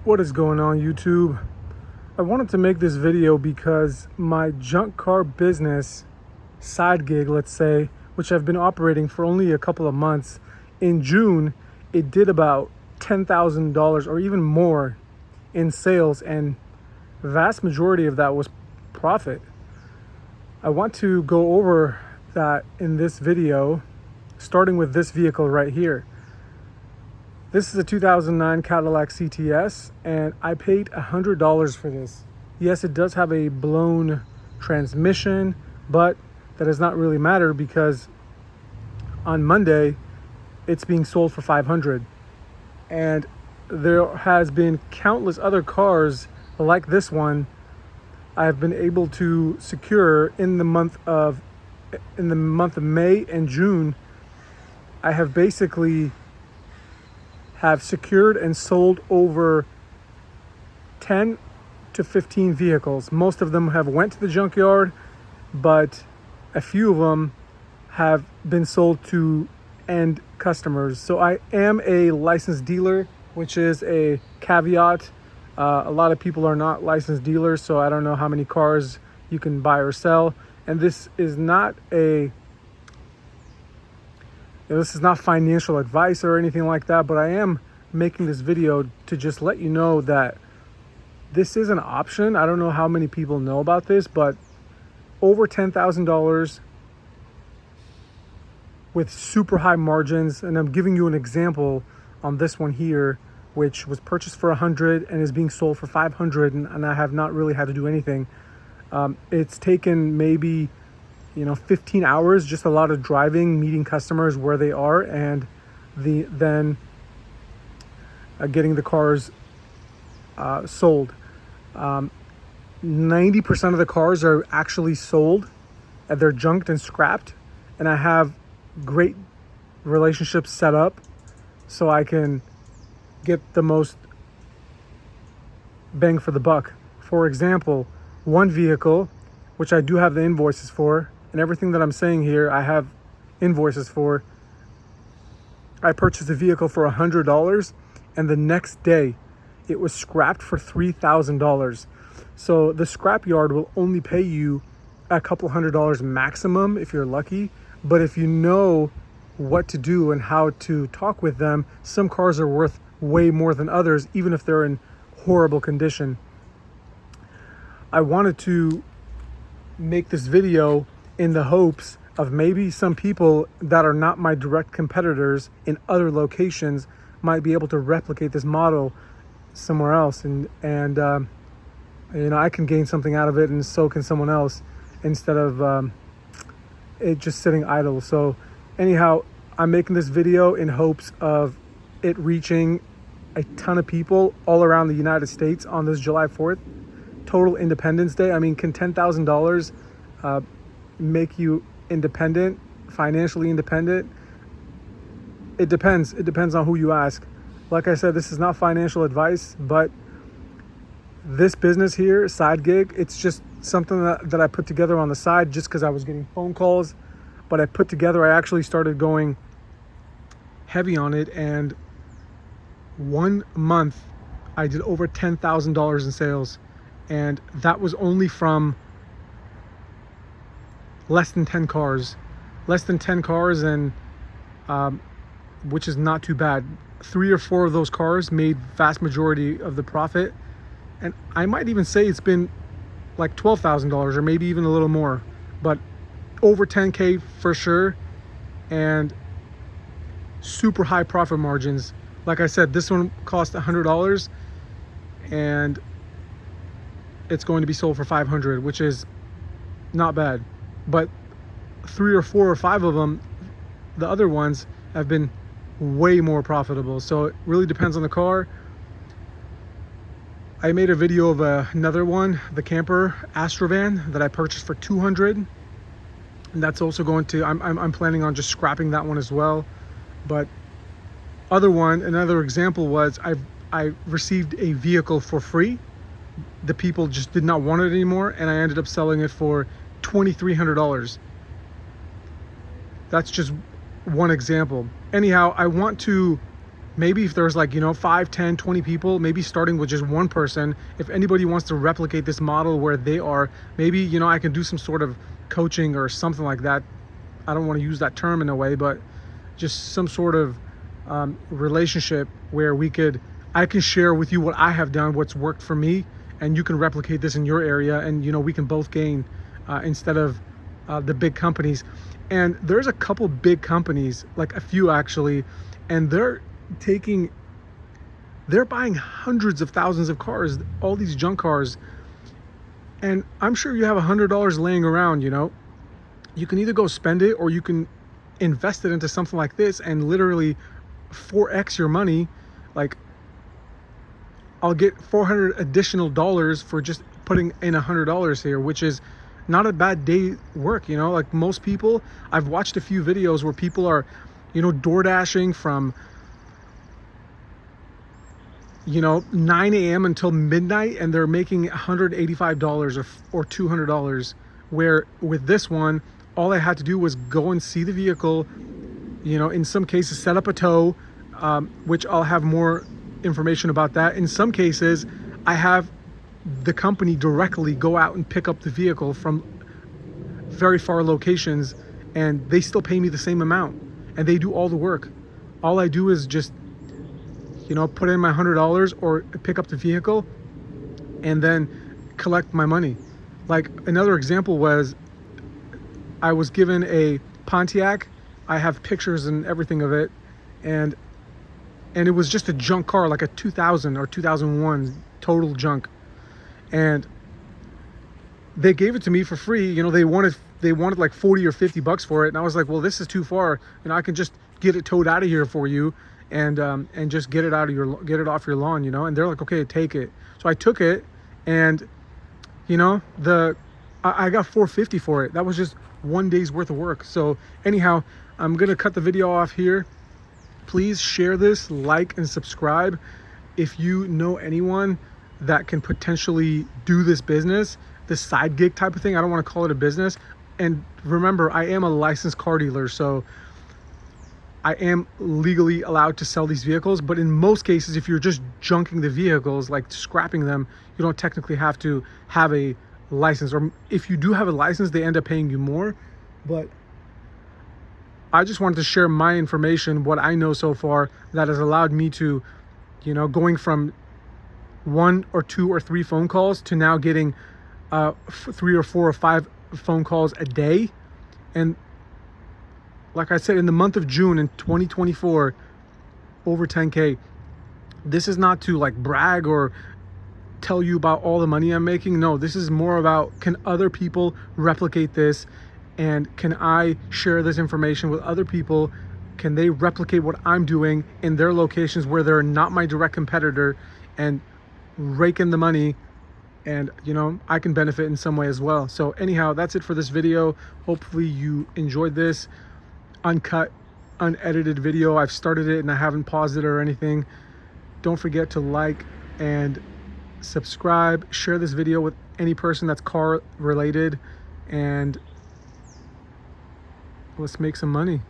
What is going on, YouTube? I wanted to make this video because my junk car business side gig, let's say, which I've been operating for only a couple of months, in June it did about $10,000 or even more in sales, and the vast majority of that was profit. I want to go over that in this video, starting with this vehicle right here. This is a 2009 Cadillac CTS, and I paid $100 for this. Yes, it does have a blown transmission, but that does not really matter because on Monday, it's being sold for $500. And there has been countless other cars like this one I've been able to secure in the month of May and June. I have basically secured and sold over 10 to 15 vehicles. Most of them have went to the junkyard, but a few of them have been sold to end customers. So I am a licensed dealer, which is a caveat. A lot of people are not licensed dealers, so I don't know how many cars you can buy or sell. And this is not financial advice or anything like that, but I am making this video to just let you know that this is an option. I don't know how many people know about this, but over $10,000 with super high margins. And I'm giving you an example on this one here, which was purchased for $100 and is being sold for $500, and I have not really had to do anything. It's taken maybe 15 hours, just a lot of driving, meeting customers where they are, and then getting the cars sold. 90% of the cars are actually sold, and they're junked and scrapped, and I have great relationships set up so I can get the most bang for the buck. For example, one vehicle, which I do have the invoices for, and everything that I'm saying here, I have invoices for. I purchased a vehicle for $100, and the next day it was scrapped for $3,000. So the scrap yard will only pay you a couple $100 maximum if you're lucky. But if you know what to do and how to talk with them, some cars are worth way more than others, even if they're in horrible condition. I wanted to make this video in the hopes of maybe some people that are not my direct competitors in other locations might be able to replicate this model somewhere else, and I can gain something out of it, and so can someone else, instead of it just sitting idle. So anyhow, I'm making this video in hopes of it reaching a ton of people all around the United States on this July 4th, total Independence Day. I mean, can $10,000 make you independent, financially independent? It depends. It depends on who you ask. Like I said, this is not financial advice, but this business here, side gig, it's just something that I put together on the side just because I was getting phone calls. But I actually started going heavy on it, and 1 month I did over $10,000 in sales, and that was only from less than 10 cars, and which is not too bad. 3 or 4 of those cars made vast majority of the profit, and I might even say it's been like $12,000 or maybe even a little more, but over 10K for sure, and super high profit margins. Like I said, this one cost $100 and it's going to be sold for $500, which is not bad. But 3 or 4 or 5 of them, the other ones, have been way more profitable. So it really depends on the car. I made a video of another one, the camper Astrovan, that I purchased for $200, and that's also going to, I'm planning on just scrapping that one as well. But another example was I received a vehicle for free. The people just did not want it anymore, and I ended up selling it for $2,300. That's just one example. Anyhow, I want to maybe if there's like, 5, 10, 20 people, maybe starting with just one person, if anybody wants to replicate this model where they are, maybe, I can do some sort of coaching or something like that. I don't want to use that term in a way, but just some sort of relationship where I can share with you what I have done, what's worked for me, and you can replicate this in your area, and we can both gain instead of the big companies. And there's a couple big companies, like a few actually, and they're buying hundreds of thousands of cars, all these junk cars. And I'm sure you have $100 laying around. You can either go spend it, or you can invest it into something like this and literally 4x your money. Like, I'll get $400 additional dollars for just putting in $100 here, which is not a bad day work. Like most people, I've watched a few videos where people are, door dashing from 9 a.m. until midnight, and they're making $185 or $200, where with this one, all I had to do was go and see the vehicle, in some cases set up a tow, which I'll have more information about that. In some cases, I have the company directly go out and pick up the vehicle from very far locations, and they still pay me the same amount, and they do all the work. All I do is just put in my $100 or pick up the vehicle and then collect my money. Like another example was, I was given a Pontiac. I have pictures and everything of it, and it was just a junk car, like a 2000 or 2001 total junk. And they gave it to me for free. They wanted like 40 or 50 bucks for it, and I was like, well, this is too far. I can just get it towed out of here for you, and just get it off your lawn, And they're like, okay, take it. So I took it, and I got $450 for it. That was just one day's worth of work. So anyhow, I'm gonna cut the video off here. Please share this, like, and subscribe if you know anyone that can potentially do this business, this side gig type of thing. I don't want to call it a business. And remember, I am a licensed car dealer, so I am legally allowed to sell these vehicles. But in most cases, if you're just junking the vehicles, like scrapping them, you don't technically have to have a license. Or if you do have a license, they end up paying you more. But I just wanted to share my information, what I know so far, that has allowed me to, going from 1 or 2 or 3 phone calls to now getting 3 or 4 or 5 phone calls a day. And like I said, in the month of June in 2024, over 10K. This is not to like brag or tell you about all the money I'm making. No, this is more about, can other people replicate this? And can I share this information with other people? Can they replicate what I'm doing in their locations where they're not my direct competitor, and rake in the money, and I can benefit in some way as well. So anyhow, that's it for this video. Hopefully you enjoyed this uncut, unedited video. I've started it and I haven't paused it or anything. Don't forget to like and subscribe, share this video with any person that's car related, and let's make some money.